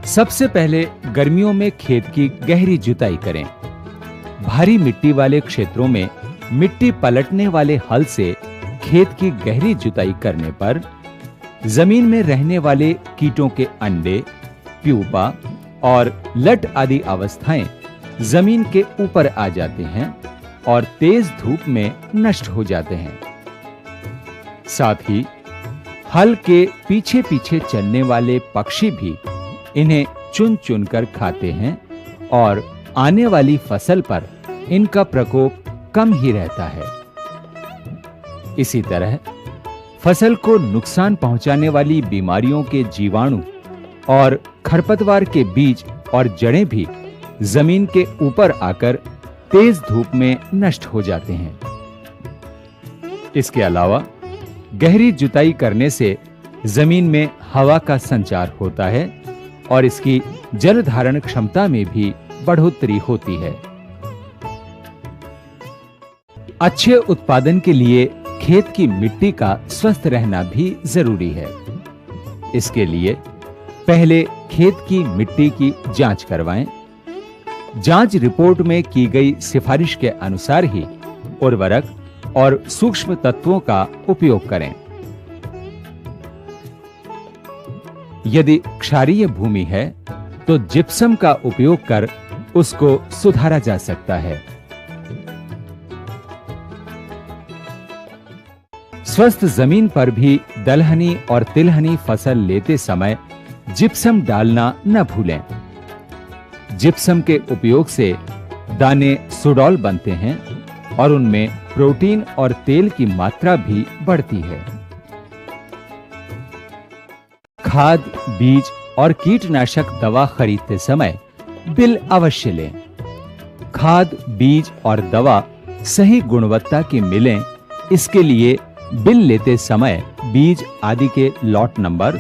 सबसे पहले गर्मियों में खेत की गहरी जुताई करें। भारी मिट्टी वाले क्षेत्रों में मिट्टी पलटने वाले हल से खेत की गहरी जुताई करने पर जमीन में रहने वाले कीटों के अंडे, प्यूपा और लट आदि अवस्थाएं जमीन के ऊपर आ जाते हैं और तेज धूप में नष्ट हो जाते हैं। साथ ही हल के पीछे पीछे चलने वाले पक्षी भी इन्हें चुन चुन कर खाते हैं और आने वाली फसल पर इनका प्रकोप कम ही रहता है। इसी तरह फसल को नुकसान पहुंचाने वाली बीमारियों के जीवाणु और खरपतवार के बीज और जड़ें भी जमीन के ऊपर आकर तेज धूप में नष्ट हो जाते हैं। इसके अलावा गहरी जुताई करने से जमीन में हवा का संचार होता है और इसकी जल धारण क्षमता में भी बढ़ोतरी होती है। अच्छे उत्पादन के लिए खेत की मिट्टी का स्वस्थ रहना भी जरूरी है। इसके लिए पहले खेत की मिट्टी की जांच करवाएं। जांच रिपोर्ट में की गई सिफारिश के अनुसार ही उर्वरक और सूक्ष्म तत्वों का उपयोग करें। यदि क्षारीय भूमि है तो जिप्सम का उपयोग कर उसको सुधारा जा सकता है। स्वस्थ जमीन पर भी दलहनी और तिलहनी फसल लेते समय जिप्सम डालना न भूलें। जिप्सम के उपयोग से दाने सुडौल बनते हैं और उनमें प्रोटीन और तेल की मात्रा भी बढ़ती है। खाद, बीज और कीटनाशक दवा खरीदते समय बिल अवश्य लें। खाद, बीज और दवा सही गुणवत्ता की मिलें, इसके लिए बिल लेते समय बीज आदि के लॉट नंबर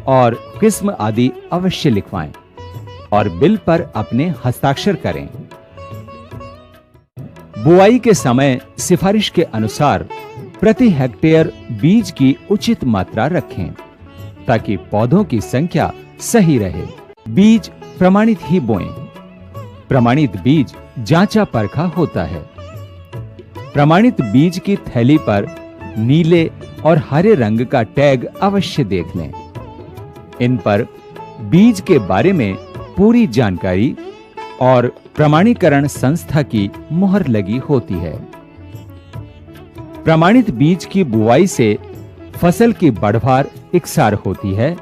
और किस्म आदि अवश्य लिखवाएं और बिल पर अपने हस्ताक्षर करें। बुआई के समय सिफारिश के अनुसार प्रति हेक्टेयर बीज की उचित मात्रा रखें ताकि पौधों की संख्या सही रहे। बीज प्रमाणित ही बोएं। प्रमाणित बीज जांचा परखा होता है। प्रमाणित बीज की थैली पर नीले और हरे रंग का टैग अवश्य देख लें। इन पर बीज के बारे में पूरी जानकारी और प्रमाणीकरण संस्था की मुहर लगी होती है। प्रमाणित बीज की बुआई से फसल की बढ़वार एकसार होती है,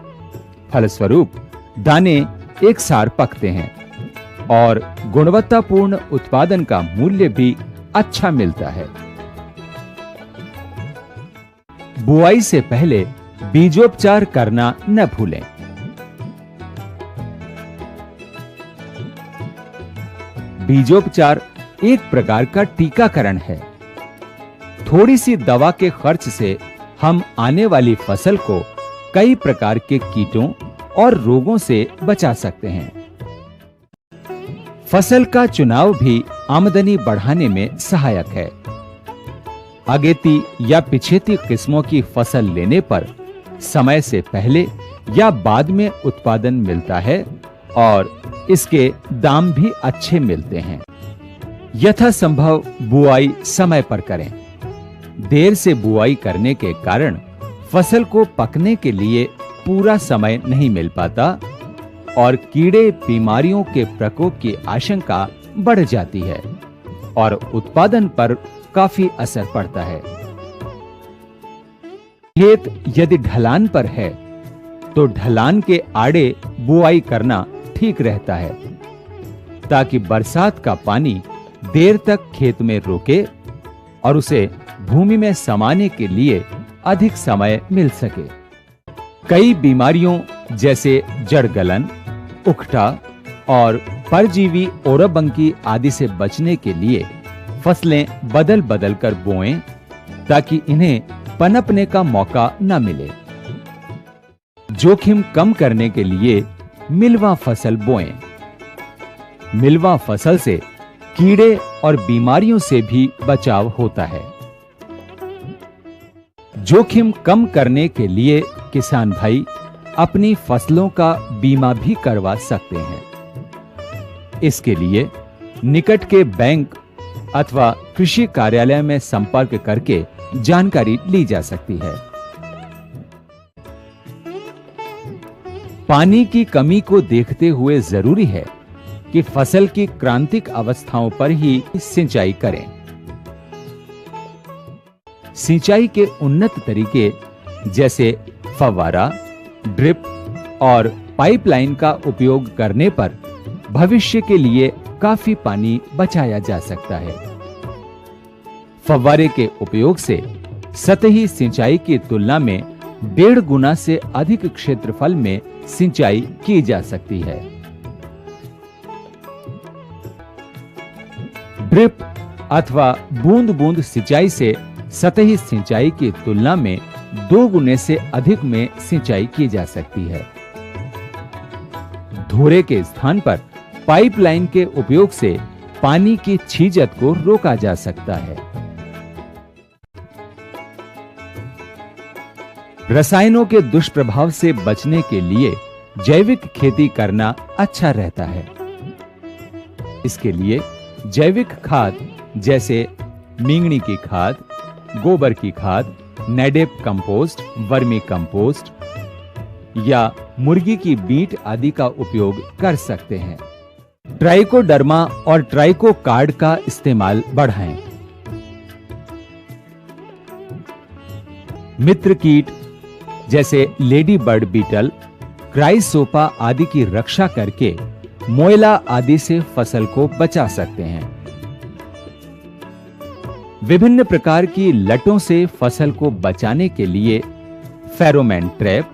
फलस्वरूप दाने एकसार पकते हैं और गुणवत्तापूर्ण उत्पादन का मूल्य भी अच्छा मिलता है। बुआई से पहले बीजोपचार करना न भूलें। बीजोपचार एक प्रकार का टीकाकरण है। थोड़ी सी दवा के खर्च से हम आने वाली फसल को कई प्रकार के कीटों और रोगों से बचा सकते हैं। फसल का चुनाव भी आमदनी बढ़ाने में सहायक है। अगेती या पिछेती किस्मों की फसल लेने पर समय से पहले या बाद में उत्पादन मिलता है और इसके दाम भी अच्छे मिलते हैं। यथासंभव बुआई समय पर करें। देर से बुआई करने के कारण फसल को पकने के लिए पूरा समय नहीं मिल पाता और कीड़े बीमारियों के प्रकोप की आशंका बढ़ जाती है और उत्पादन पर काफी असर पड़ता है। खेत यदि ढलान पर है तो ढलान के आड़े बुआई करना ठीक रहता है ताकि बरसात का पानी देर तक खेत में रुके और उसे भूमि में समाने के लिए अधिक समय मिल सके। कई बीमारियों जैसे जड़ गलन, उकठा और परजीवी ओराबंकी आदि से बचने के लिए फसलें बदल बदल कर बोएं ताकि इन्हें पनपने का मौका न मिले। जोखिम कम करने के लिए मिलवा फसल बोएं। मिलवा फसल से कीड़े और बीमारियों से भी बचाव होता है। जोखिम कम करने के लिए किसान भाई अपनी फसलों का बीमा भी करवा सकते हैं। इसके लिए निकट के बैंक अथवा कृषि कार्यालय में संपर्क करके जानकारी ली जा सकती है। पानी की कमी को देखते हुए जरूरी है कि फसल की क्रांतिक अवस्थाओं पर ही सिंचाई करें। सिंचाई के उन्नत तरीके जैसे फव्वारा, ड्रिप और पाइपलाइन का उपयोग करने पर भविष्य के लिए काफी पानी बचाया जा सकता है। फव्वारे के उपयोग से सतही सिंचाई की तुलना में 1.5 गुना से अधिक क्षेत्रफल में सिंचाई की जा सकती है। ड्रिप अथवा बूंद-बूंद सिंचाई से सतही सिंचाई की तुलना में 2 गुने से अधिक में सिंचाई की जा सकती है। धोरे के स्थान पर पाइपलाइन के उपयोग से पानी की छीजत को रोका जा सकता है। रसायनों के दुष्प्रभाव से बचने के लिए जैविक खेती करना अच्छा रहता है। इसके लिए जैविक खाद जैसे मींगनी की खाद, गोबर की खाद, नेडेप कंपोस्ट, वर्मी कंपोस्ट या मुर्गी की बीट आदि का उपयोग कर सकते हैं। ट्राइकोडर्मा और ट्राइकोकार्ड का इस्तेमाल बढ़ाएं। मित्र कीट जैसे लेडी बर्ड बीटल, क्राइसोपा आदि की रक्षा करके मोयला आदि से फसल को बचा सकते हैं। विभिन्न प्रकार की लटों से फसल को बचाने के लिए फेरोमोन ट्रैप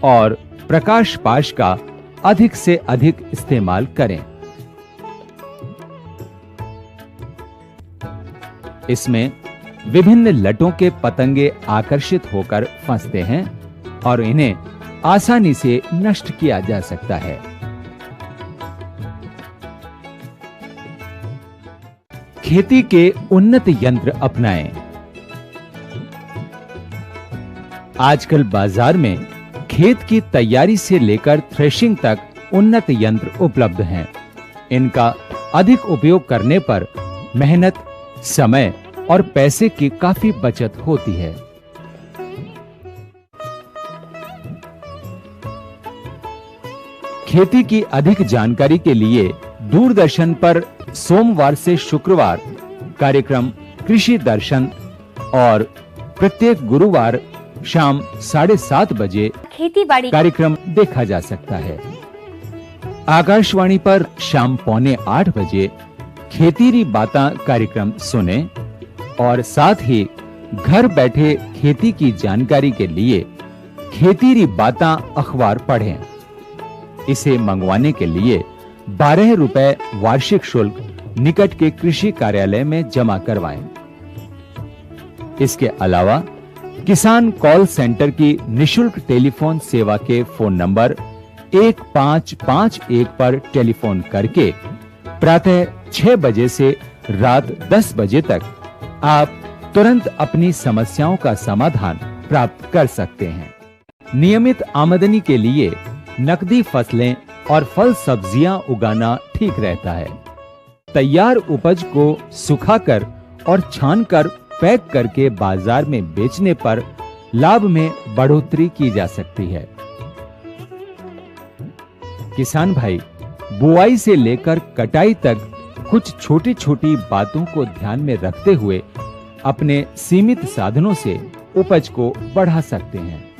और प्रकाश पाश का अधिक से अधिक इस्तेमाल करें। इसमें विभिन्न लटों के पतंगे आकर्षित होकर फंसते हैं और इन्हें आसानी से नष्ट किया जा सकता है। खेती के उन्नत यंत्र अपनाएं। आजकल बाजार में खेत की तैयारी से लेकर थ्रेशिंग तक उन्नत यंत्र उपलब्ध हैं। इनका अधिक उपयोग करने पर मेहनत, समय और पैसे की काफी बचत होती है। खेती की अधिक जानकारी के लिए दूरदर्शन पर सोमवार से शुक्रवार कार्यक्रम कृषि दर्शन और प्रत्येक गुरुवार शाम 7:30 बजे खेती-बाड़ी कार्यक्रम देखा जा सकता है। आकाशवाणी पर शाम 7:45 बजे खेतीरी बातां कार्यक्रम सुने और साथ ही घर बैठे खेती की जानकारी के लिए खेतीरी बातां अखबार पढ़ें। इसे मंगवाने के लिए 12 रुपए वार्षिक शुल्क निकट के कृषि कार्यालय में जमा करवाएं। इसके अलावा किसान कॉल सेंटर की निशुल्क टेलीफोन सेवा के फोन नंबर 1551 पर टेलीफोन करके प्रातः 6 बजे से रात 10 बजे तक आप तुरंत अपनी समस्याओं का समाधान प्राप्त कर सकते हैं। नियमित आमदनी के लिए नकदी फसलें और फल सब्जियां उगाना ठीक रहता है। तैयार उपज को सुखाकर और छानकर पैक करके बाजार में बेचने पर लाभ में बढ़ोतरी की जा सकती है। किसान भाई बुआई से लेकर कटाई तक कुछ छोटी छोटी बातों को ध्यान में रखते हुए अपने सीमित साधनों से उपज को बढ़ा सकते हैं।